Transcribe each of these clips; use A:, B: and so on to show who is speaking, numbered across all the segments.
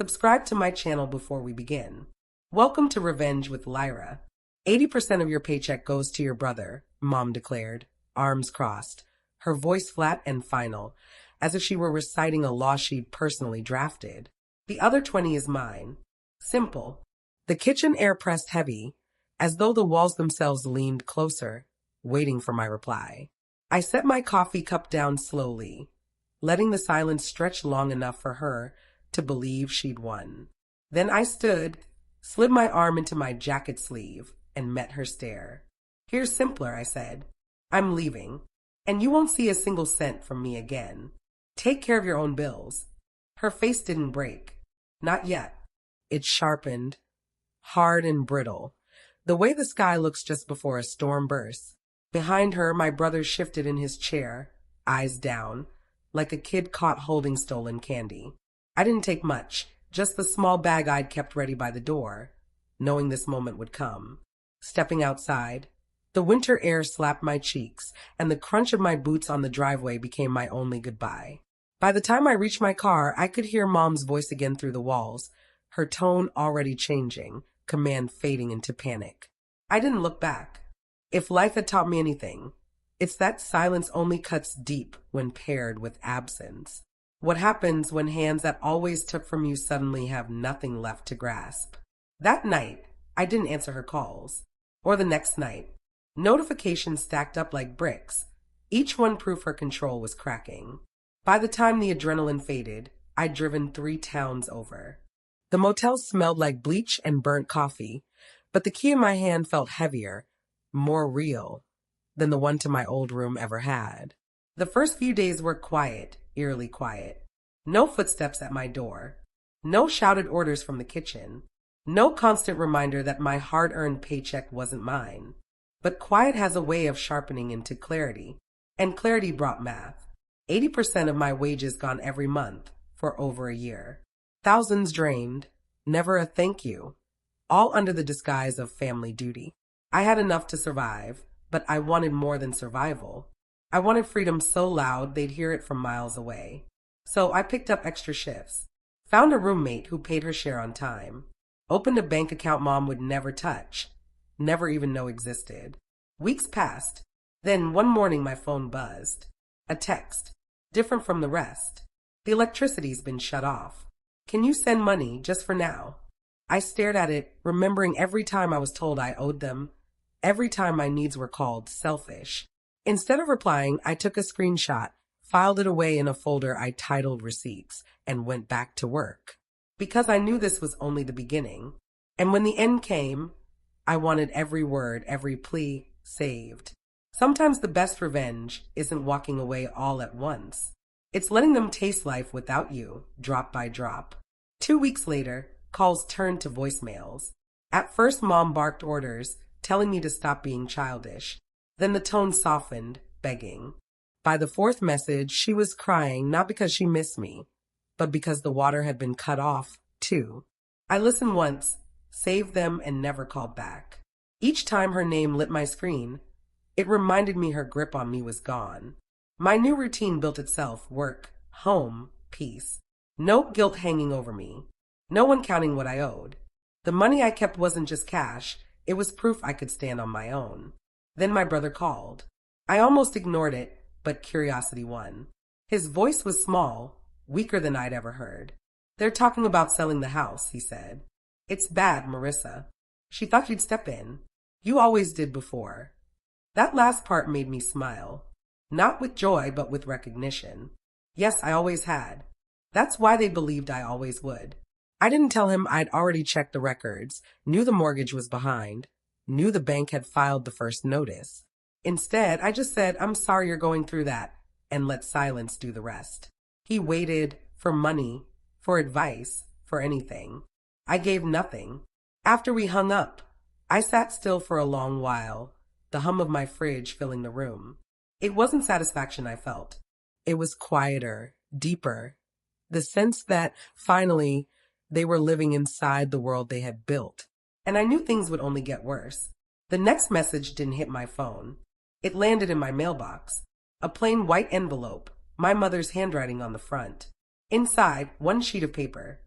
A: Subscribe to my channel before we begin. Welcome to Revenge with Lyra. 80% of your paycheck goes to your brother, Mom declared, arms crossed, her voice flat and final, as if she were reciting a law she'd personally drafted. The other 20 is mine. Simple. The kitchen air pressed heavy, as though the walls themselves leaned closer, waiting for my reply. I set my coffee cup down slowly, letting the silence stretch long enough for her to believe she'd won. Then I stood, slid my arm into my jacket sleeve, and met her stare. Here's simpler, I said. I'm leaving, and you won't see a single cent from me again. Take care of your own bills. Her face didn't break. Not yet. It sharpened, hard and brittle, the way the sky looks just before a storm bursts. Behind her, my brother shifted in his chair, eyes down, like a kid caught holding stolen candy. I didn't take much, just the small bag I'd kept ready by the door, knowing this moment would come. Stepping outside, the winter air slapped my cheeks, and the crunch of my boots on the driveway became my only goodbye. By the time I reached my car, I could hear Mom's voice again through the walls, her tone already changing, command fading into panic. I didn't look back. If life had taught me anything, it's that silence only cuts deep when paired with absence. What happens when hands that always took from you suddenly have nothing left to grasp? That night, I didn't answer her calls. Or the next night. Notifications stacked up like bricks, each one proof her control was cracking. By the time the adrenaline faded, I'd driven 3 towns over. The motel smelled like bleach and burnt coffee, but the key in my hand felt heavier, more real, than the one to my old room ever had. The first few days were quiet, eerily quiet. No footsteps at my door. No shouted orders from the kitchen. No constant reminder that my hard-earned paycheck wasn't mine. But quiet has a way of sharpening into clarity, and clarity brought math. 80% of my wages gone every month for over a year. Thousands drained, never a thank you, all under the disguise of family duty. I had enough to survive, but I wanted more than survival. I wanted freedom so loud they'd hear it from miles away. So I picked up extra shifts, found a roommate who paid her share on time, opened a bank account Mom would never touch, never even know existed. Weeks passed. Then one morning my phone buzzed. A text, different from the rest. The electricity's been shut off. Can you send money just for now? I stared at it, remembering every time I was told I owed them, every time my needs were called selfish. Instead of replying, I took a screenshot, filed it away in a folder I titled Receipts, and went back to work. Because I knew this was only the beginning. And when the end came, I wanted every word, every plea saved. Sometimes the best revenge isn't walking away all at once. It's letting them taste life without you, drop by drop. 2 weeks later, calls turned to voicemails. At first, Mom barked orders, telling me to stop being childish. Then the tone softened, begging. By the 4th message, she was crying, not because she missed me, but because the water had been cut off, too. I listened once, saved them, and never called back. Each time her name lit my screen, it reminded me her grip on me was gone. My new routine built itself: work, home, peace. No guilt hanging over me. No one counting what I owed. The money I kept wasn't just cash, it was proof I could stand on my own. Then my brother called. I almost ignored it, but curiosity won. His voice was small, weaker than I'd ever heard. They're talking about selling the house, he said. It's bad, Marissa. She thought you'd step in. You always did before. That last part made me smile. Not with joy, but with recognition. Yes, I always had. That's why they believed I always would. I didn't tell him I'd already checked the records, knew the mortgage was behind, knew the bank had filed the first notice. Instead, I just said, I'm sorry you're going through that, and let silence do the rest. He waited for money, for advice, for anything. I gave nothing. After we hung up, I sat still for a long while, the hum of my fridge filling the room. It wasn't satisfaction I felt. It was quieter, deeper. The sense that, finally, they were living inside the world they had built. And I knew things would only get worse. The next message didn't hit my phone. It landed in my mailbox. A plain white envelope, my mother's handwriting on the front. Inside, one sheet of paper.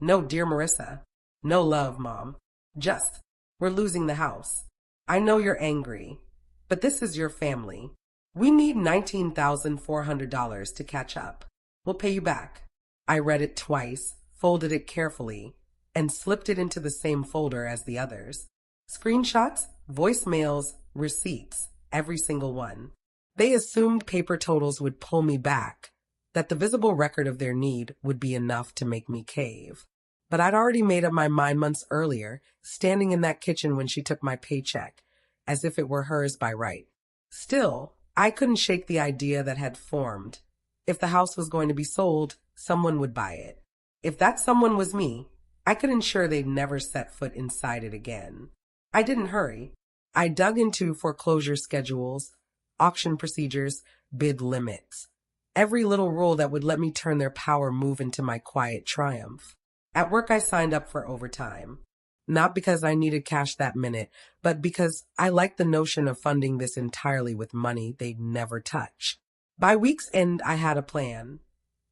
A: No, dear Marissa. No love, Mom. Just, we're losing the house. I know you're angry, but this is your family. We need $19,400 to catch up. We'll pay you back. I read it twice, folded it carefully, and slipped it into the same folder as the others. Screenshots, voicemails, receipts, every single one. They assumed paper totals would pull me back, that the visible record of their need would be enough to make me cave. But I'd already made up my mind months earlier, standing in that kitchen when she took my paycheck, as if it were hers by right. Still, I couldn't shake the idea that had formed. If the house was going to be sold, someone would buy it. If that someone was me, I could ensure they'd never set foot inside it again. I didn't hurry. I dug into foreclosure schedules, auction procedures, bid limits. Every little rule that would let me turn their power move into my quiet triumph. At work, I signed up for overtime. Not because I needed cash that minute, but because I liked the notion of funding this entirely with money they'd never touch. By week's end, I had a plan.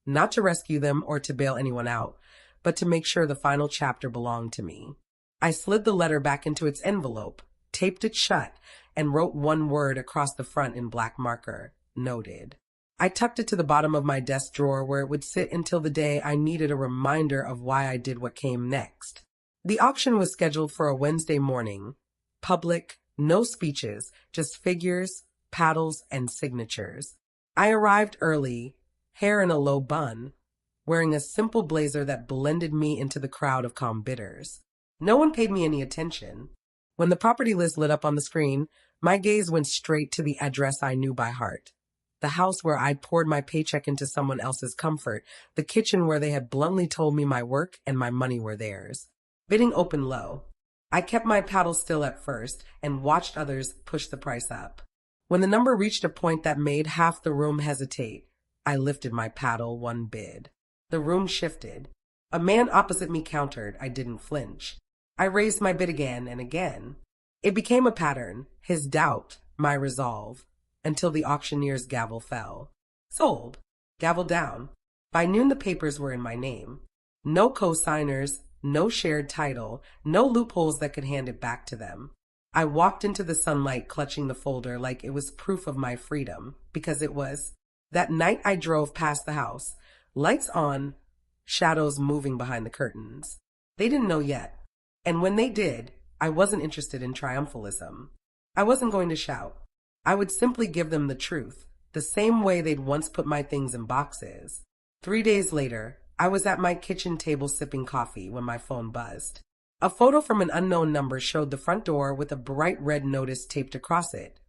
A: Not to rescue them or to bail anyone out, but to make sure the final chapter belonged to me. I slid the letter back into its envelope, taped it shut, and wrote one word across the front in black marker, noted. I tucked it to the bottom of my desk drawer where it would sit until the day I needed a reminder of why I did what came next. The auction was scheduled for a Wednesday morning. Public, no speeches, just figures, paddles, and signatures. I arrived early, hair in a low bun, wearing a simple blazer that blended me into the crowd of calm bidders. No one paid me any attention. When the property list lit up on the screen, my gaze went straight to the address I knew by heart. The house where I'd poured my paycheck into someone else's comfort, the kitchen where they had bluntly told me my work and my money were theirs. Bidding opened low. I kept my paddle still at first and watched others push the price up. When the number reached a point that made half the room hesitate, I lifted my paddle one bid. The room shifted. A man opposite me countered. I didn't flinch. I raised my bid again and again. It became a pattern, his doubt, my resolve, until the auctioneer's gavel fell. Sold. Gavel down. By noon the papers were in my name. No co-signers, no shared title, no loopholes that could hand it back to them. I walked into the sunlight clutching the folder like it was proof of my freedom, because it was. That night I drove past the house, lights on, shadows moving behind the curtains. They didn't know yet. And when they did, I wasn't interested in triumphalism. I wasn't going to shout. I would simply give them the truth, the same way they'd once put my things in boxes. 3 days later, I was at my kitchen table sipping coffee when my phone buzzed. A photo from an unknown number showed the front door with a bright red notice taped across it.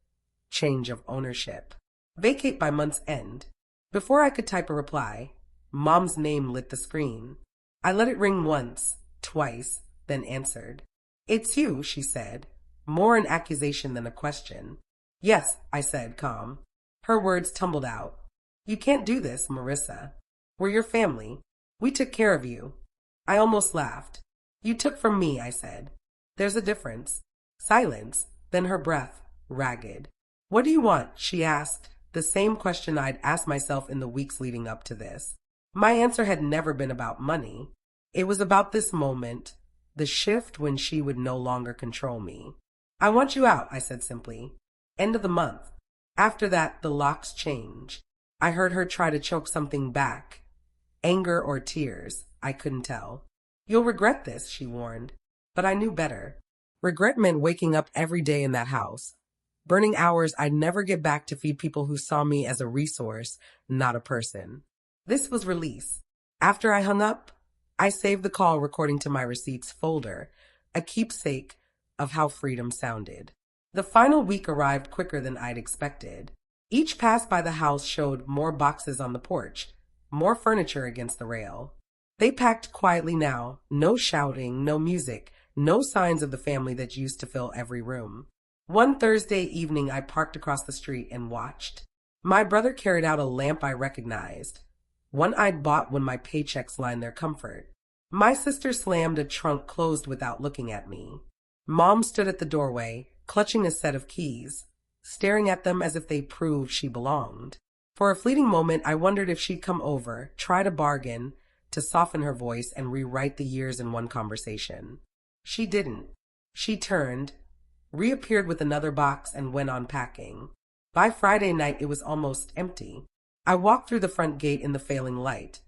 A: Change of ownership. Vacate by month's end. Before I could type a reply, Mom's name lit the screen. I let it ring once, twice, then answered. "It's you," she said, more an accusation than a question. "Yes," I said, calm. Her words tumbled out. "You can't do this, Marissa. We're your family. We took care of you." I almost laughed. "You took from me," I said. "There's a difference." Silence, then her breath, ragged. "What do you want?" she asked, the same question I'd asked myself in the weeks leading up to this. My answer had never been about money. It was about this moment, the shift when she would no longer control me. "I want you out," I said simply. "End of the month." After that, the locks changed. I heard her try to choke something back. Anger or tears, I couldn't tell. "You'll regret this," she warned. But I knew better. Regret meant waking up every day in that house, burning hours I'd never get back to feed people who saw me as a resource, not a person. This was release. After I hung up, I saved the call recording to my receipts folder, a keepsake of how freedom sounded. The final week arrived quicker than I'd expected. Each pass by the house showed more boxes on the porch, more furniture against the rail. They packed quietly now, no shouting, no music, no signs of the family that used to fill every room. One Thursday evening, I parked across the street and watched. My brother carried out a lamp I recognized, one I'd bought when my paychecks lined their comfort. My sister slammed a trunk closed without looking at me. Mom stood at the doorway, clutching a set of keys, staring at them as if they proved she belonged. For a fleeting moment, I wondered if she'd come over, try to bargain, to soften her voice and rewrite the years in one conversation. She didn't. She turned, reappeared with another box, and went on packing. By Friday night, it was almost empty. I walked through the front gate in the failing light.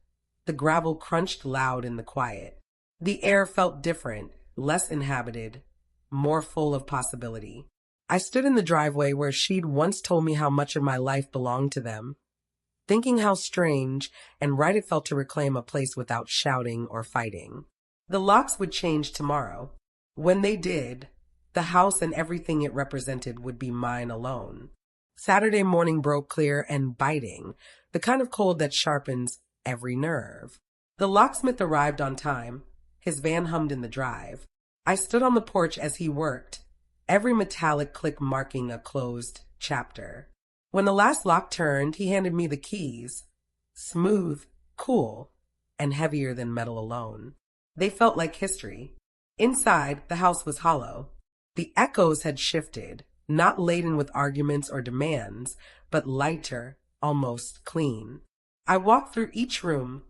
A: The gravel crunched loud in the quiet. The air felt different, less inhabited, more full of possibility. I stood in the driveway where she'd once told me how much of my life belonged to them, thinking how strange and right it felt to reclaim a place without shouting or fighting. The locks would change tomorrow. When they did, the house and everything it represented would be mine alone. Saturday morning broke clear and biting, the kind of cold that sharpens every nerve. The locksmith arrived on time. His van hummed in the drive. I stood on the porch as he worked, every metallic click marking a closed chapter. When the last lock turned, he handed me the keys. Smooth, cool, and heavier than metal alone. They felt like history. Inside, the house was hollow. The echoes had shifted, not laden with arguments or demands, but lighter, almost clean. I walked through each room,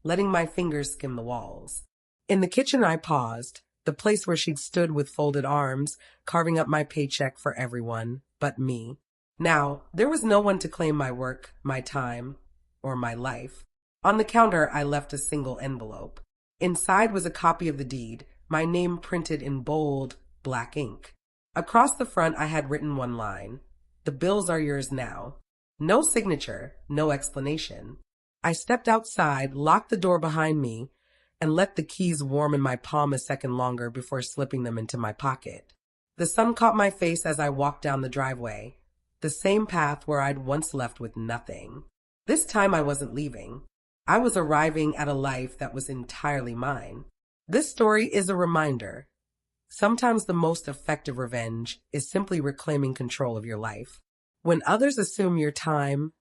A: letting my fingers skim the walls. In the kitchen I paused, the place where she'd stood with folded arms, carving up my paycheck for everyone but me. Now, there was no one to claim my work, my time, or my life. On the counter, I left a single envelope. Inside was a copy of the deed, my name printed in bold, black ink. Across the front, I had written one line. The bills are yours now. No signature, no explanation. I stepped outside, locked the door behind me, and let the keys warm in my palm a second longer before slipping them into my pocket. The sun caught my face as I walked down the driveway, the same path where I'd once left with nothing. This time I wasn't leaving. I was arriving at a life that was entirely mine. This story is a reminder. Sometimes the most effective revenge is simply reclaiming control of your life. When others assume your time,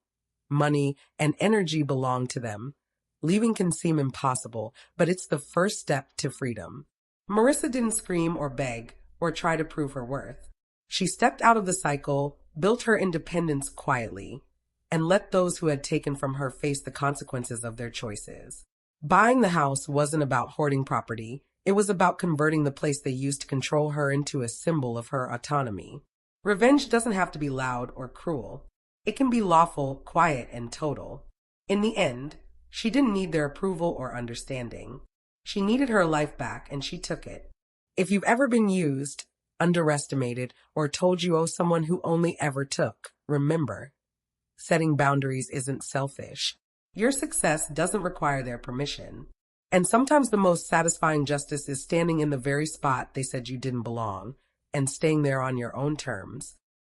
A: money, and energy belong to them, leaving can seem impossible, but it's the first step to freedom. Marissa didn't scream or beg or try to prove her worth. She stepped out of the cycle, built her independence quietly, and let those who had taken from her face the consequences of their choices. Buying the house wasn't about hoarding property. It was about converting the place they used to control her into a symbol of her autonomy. Revenge doesn't have to be loud or cruel. It can be lawful, quiet, and total. In the end, she didn't need their approval or understanding. She needed her life back, and she took it. If you've ever been used, underestimated, or told you owe someone who only ever took, remember, setting boundaries isn't selfish. Your success doesn't require their permission. And sometimes the most satisfying justice is standing in the very spot they said you didn't belong, and staying there on your own terms.